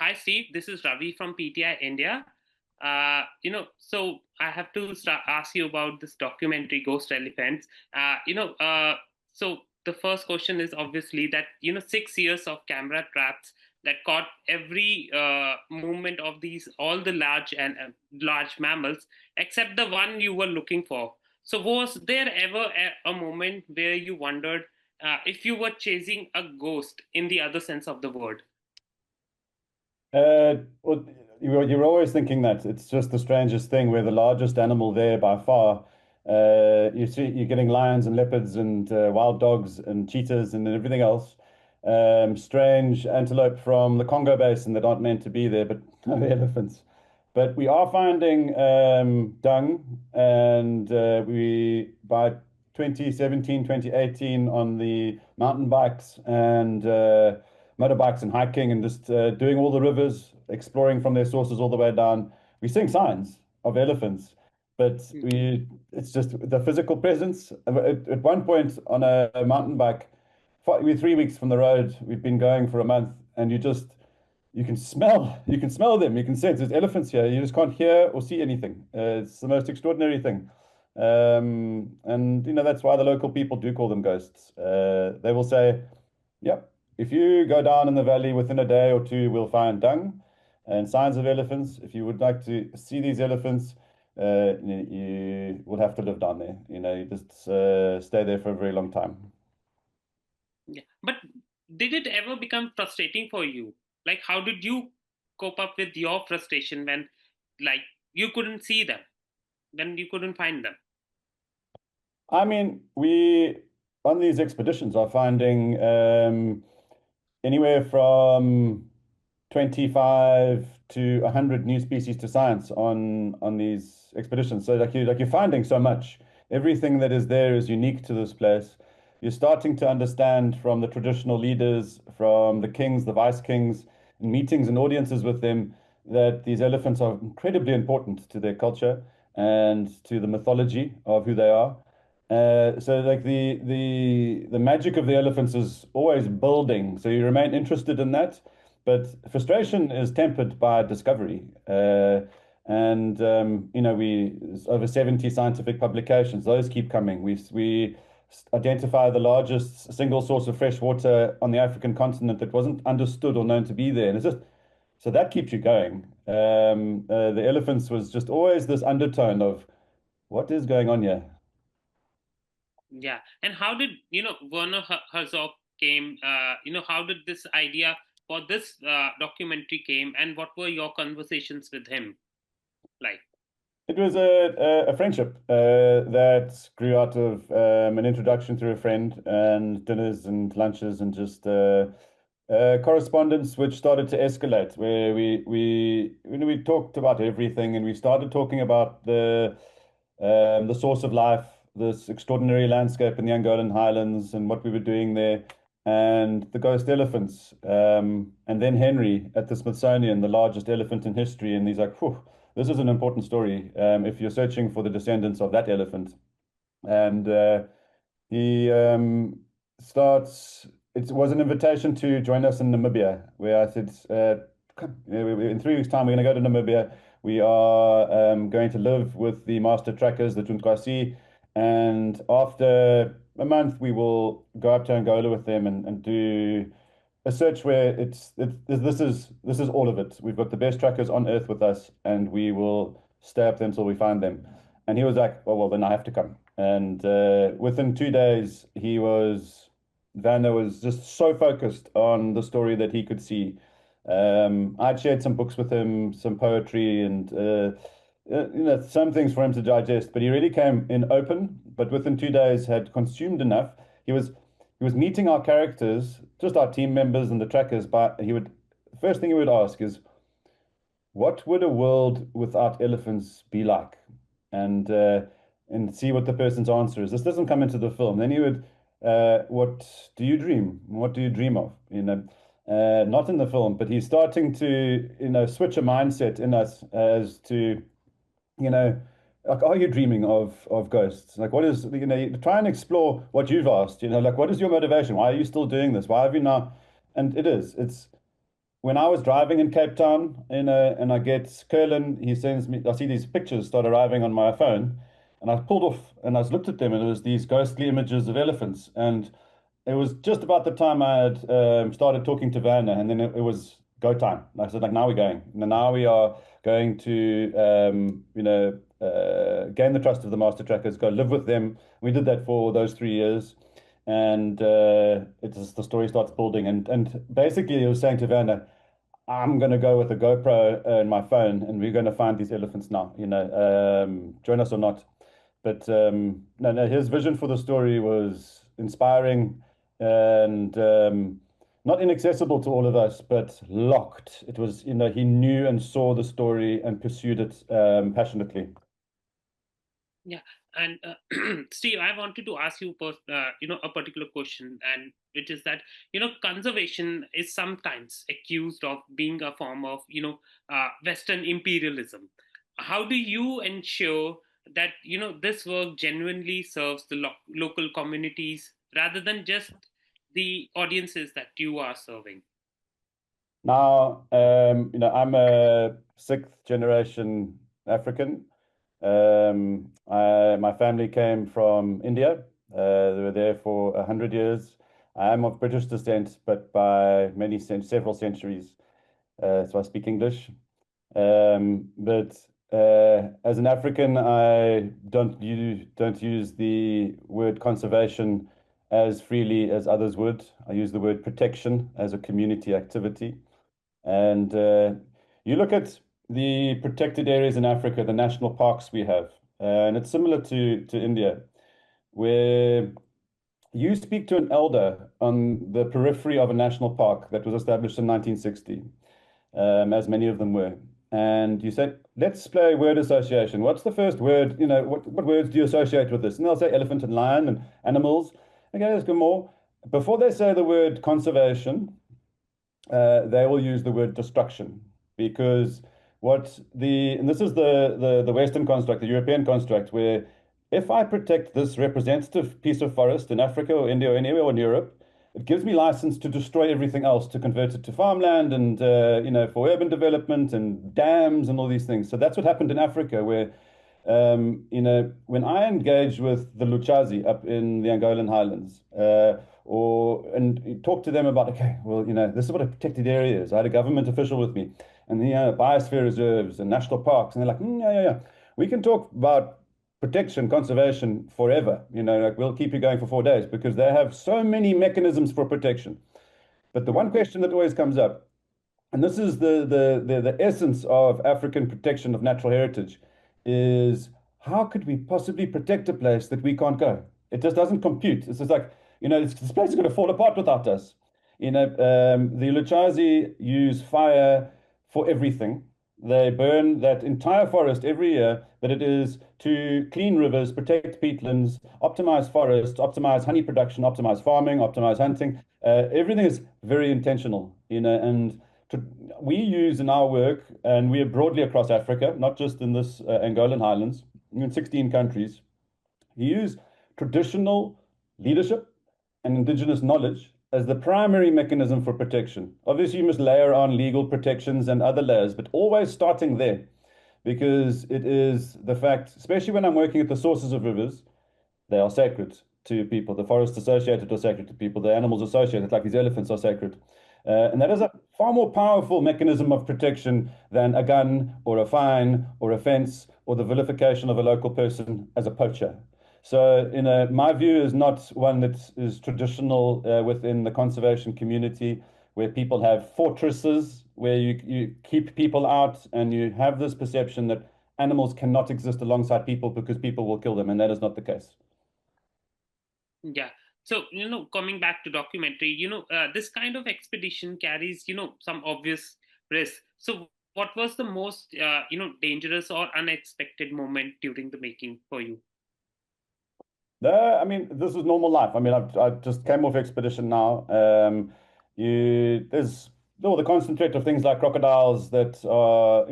Hi, Steve. This is Ravi from PTI India. So I have to ask you about this documentary, Ghost Elephants. So the first question is obviously that 6 years of camera traps that caught every movement of these all the large and large mammals except the one you were looking for. So was there ever a moment where you wondered if you were chasing a ghost in the other sense of the word? Well, you're always thinking that it's just the strangest thing. We're the largest animal there by far. You're getting lions and leopards and wild dogs and cheetahs and everything else. Strange antelope from the Congo Basin that aren't meant to be there, but no elephants. But we are finding dung, and we by 2017, 2018 on the mountain bikes and motorbikes and hiking and just doing all the rivers, exploring from their sources all the way down. We're seeing signs of elephants, but it's just the physical presence. At one point on a mountain bike, we're 3 weeks from the road. We've been going for a month, and you can smell them. You can sense there's elephants here. You just can't hear or see anything. It's the most extraordinary thing. And that's why the local people do call them ghosts. They will say, yep, if you go down in the valley within a day or two, we'll find dung and signs of elephants. If you would like to see these elephants, you will have to live down there. You just stay there for a very long time. Yeah. But did it ever become frustrating for you? Like, how did you cope up with your frustration when, like, you couldn't see them, when you couldn't find them? I mean, we on these expeditions are finding anywhere from 25 to 100 new species to science on these expeditions. So you're finding so much. Everything that is there is unique to this place. You're starting to understand from the traditional leaders, from the kings, the vice kings, in meetings and audiences with them, that these elephants are incredibly important to their culture and to the mythology of who they are. So like the magic of the elephants is always building. So you remain interested in that, but frustration is tempered by discovery. And we over 70 scientific publications. Those keep coming. We identify the largest single source of fresh water on the African continent that wasn't understood or known to be there, and it's just so that keeps you going. The elephants was just always this undertone of what is going on here. Yeah. And how did, Werner Herzog came, how did this idea for this documentary came and what were your conversations with him like? It was a friendship that grew out of an introduction through a friend and dinners and lunches and just correspondence, which started to escalate, where we talked about everything, and we started talking about the source of life, this extraordinary landscape in the Angolan highlands, and what we were doing there, and the ghost elephants, and then Henry at the Smithsonian, the largest elephant in history, and he's like, "Phew, this is an important story. If you're searching for the descendants of that elephant," and he starts. It was an invitation to join us in Namibia, where I said, "Come, in 3 weeks' time, we're going to go to Namibia. We are going to live with the master trackers, the Tuntquasi, and after a month, we will go up to Angola with them and do a search where this is all of it. We've got the best trackers on earth with us, and we will stay up there until we find them." And he was like, well, then I have to come. And within 2 days, Werner was just so focused on the story that he could see. I'd shared some books with him, some poetry, and some things for him to digest. But he really came in open. But within 2 days, had consumed enough. He was meeting our characters, just our team members and the trackers. But first thing he would ask is, what would a world without elephants be like? And see what the person's answer is. This doesn't come into the film. Then he would, what do you dream? What do you dream of? Not in the film, but he's starting to, switch a mindset in us as to, you know, like, are you dreaming of ghosts? Like, what is, you try and explore what you've asked, like, what is your motivation? Why are you still doing this? Why have you not? And it's when I was driving in Cape Town, and I get Curlin, he sends me, I see these pictures start arriving on my phone, and I pulled off and I looked at them, and it was these ghostly images of elephants. And it was just about the time I had started talking to Werner, and then it was go time. I said, like, now we're going. Now we are going to, gain the trust of the master trackers, go live with them. We did that for those 3 years. And the story starts building. And basically, he was saying to Werner, I'm going to go with a GoPro in my phone, and we're going to find these elephants now. Join us or not. But no, no, his vision for the story was inspiring and not inaccessible to all of us, but locked. It was, he knew and saw the story and pursued it passionately. Yeah, and Steve, I wanted to ask you, a particular question, and it is that conservation is sometimes accused of being a form of Western imperialism. How do you ensure that this work genuinely serves the local communities rather than just the audiences that you are serving? Now, I'm a sixth generation African. My family came from India. They were there for 100 years. I am of British descent, but by several centuries. So I speak English. But as an African, I don't use the word conservation as freely as others would. I use the word protection as a community activity. And you look at the protected areas in Africa, the national parks we have, and it's similar to India, where you speak to an elder on the periphery of a national park that was established in 1960, as many of them were. And you said, let's play word association. What's the first word? What words do you associate with this? And they'll say elephant and lion and animals. Okay, let's go more. Before they say the word conservation, they will use the word destruction because and this is the Western construct, the European construct, where if I protect this representative piece of forest in Africa or India or anywhere in Europe, it gives me license to destroy everything else, to convert it to farmland and for urban development and dams and all these things. So that's what happened in Africa, where when I engage with the Luchazi up in the Angolan highlands, and talk to them about, okay, well, this is what a protected area is. I had a government official with me, and biosphere reserves and national parks, and they're like, yeah, yeah, yeah, we can talk about protection, conservation forever. Like we'll keep you going for 4 days because they have so many mechanisms for protection. But the one question that always comes up, and this is the essence of African protection of natural heritage, is how could we possibly protect a place that we can't go? It just doesn't compute. It's just like, this place is going to fall apart without us. The Luchazi use fire for everything. They burn that entire forest every year, but it is to clean rivers, protect peatlands, optimize forests, optimize honey production, optimize farming, optimize hunting. Everything is very intentional, and to, we use in our work, and we are broadly across Africa, not just in this Angolan highlands, in 16 countries, you use traditional leadership and indigenous knowledge as the primary mechanism for protection. Obviously, you must layer on legal protections and other layers, but always starting there, because it is the fact, especially when I'm working at the sources of rivers, they are sacred to people. The forests associated are sacred to people. The animals associated, like these elephants, are sacred. And that is a far more powerful mechanism of protection than a gun or a fine or a fence or the vilification of a local person as a poacher. So, my view is not one that is traditional within the conservation community, where people have fortresses where you keep people out and you have this perception that animals cannot exist alongside people because people will kill them, and that is not the case. Yeah. So, coming back to documentary, this kind of expedition carries, some obvious risk. So, what was the most, dangerous or unexpected moment during the making for you? No, I mean, this is normal life. I mean, I just came off expedition now. There's all the concentrate of things like crocodiles that are,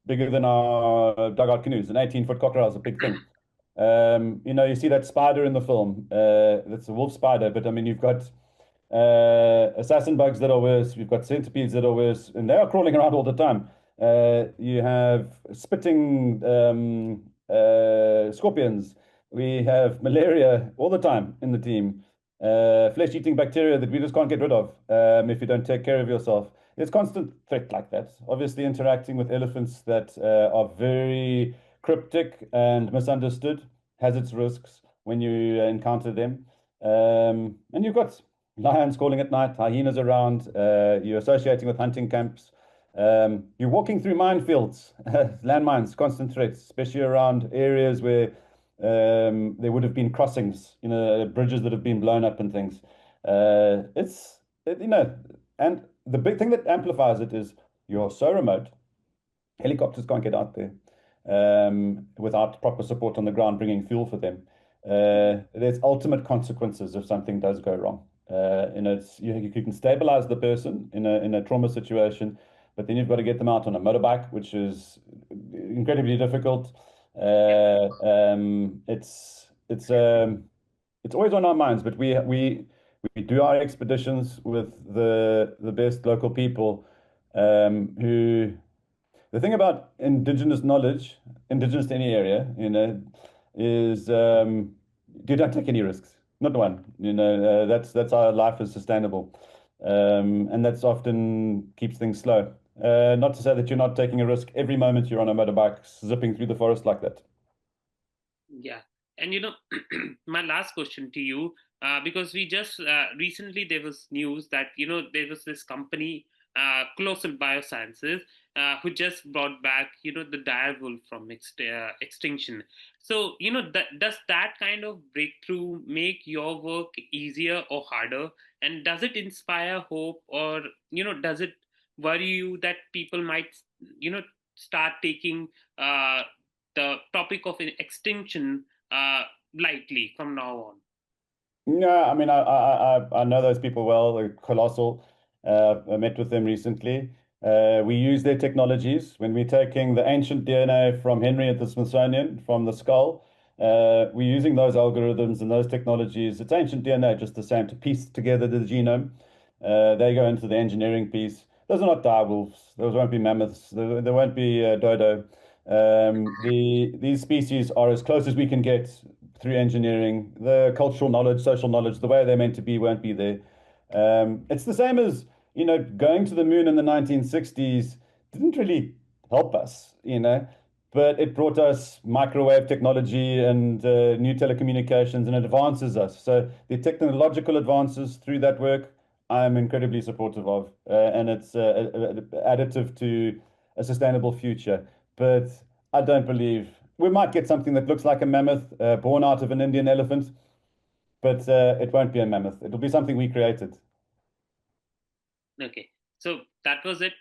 bigger than our dugout canoes. An 18-foot crocodile is a big thing. You see that spider in the film. That's a wolf spider, but I mean, you've got assassin bugs that are worse. We've got centipedes that are worse, and they are crawling around all the time. You have spitting scorpions. We have malaria all the time in the team. Flesh-eating bacteria that we just can't get rid of if you don't take care of yourself. There's constant threat like that. Obviously, interacting with elephants that are very cryptic and misunderstood has its risks when you encounter them. And you've got lions calling at night, hyenas around, you're associating with hunting camps. You're walking through minefields, landmines, constant threats, especially around areas where there would have been crossings, bridges that have been blown up and things. It's, and the big thing that amplifies it is you're so remote, helicopters can't get out there without proper support on the ground, bringing fuel for them. There's ultimate consequences if something does go wrong. It's you can stabilize the person in a trauma situation, but then you've got to get them out on a motorbike, which is incredibly difficult. Yeah. It's always on our minds, but we do our expeditions with the best local people who the thing about indigenous knowledge, indigenous to any area, is you don't take any risks. Not one. That's how life is sustainable, and that's often keeps things slow. Not to say that you're not taking a risk every moment you're on a motorbike zipping through the forest like that. Yeah. And my last question to you, because we just recently there was news that there was this company, Colossal Biosciences, who just brought back the dire wolf from extinction. So does that kind of breakthrough make your work easier or harder? And does it inspire hope, or does it worry you that people might start taking the topic of extinction lightly from now on? Yeah, I mean, I know those people well. They're colossal. I met with them recently. We use their technologies when we're taking the ancient DNA from Henry at the Smithsonian from the skull. We're using those algorithms and those technologies. It's ancient DNA, just the same, to piece together the genome. They go into the engineering piece. Those are not dire wolves. Those won't be mammoths. There won't be dodo. These species are as close as we can get through engineering. The cultural knowledge, social knowledge, the way they're meant to be won't be there. It's the same as, going to the moon in the 1960s didn't really help us, but it brought us microwave technology and new telecommunications and advances us. So the technological advances through that work, I'm incredibly supportive of, and it's additive to a sustainable future. But I don't believe we might get something that looks like a mammoth born out of an Indian elephant, but it won't be a mammoth. It'll be something we created. Okay, so that was it.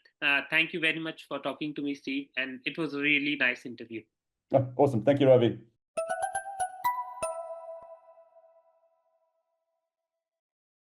Thank you very much for talking to me, Steve, and it was a really nice interview. Oh, awesome. Thank you, Ravi.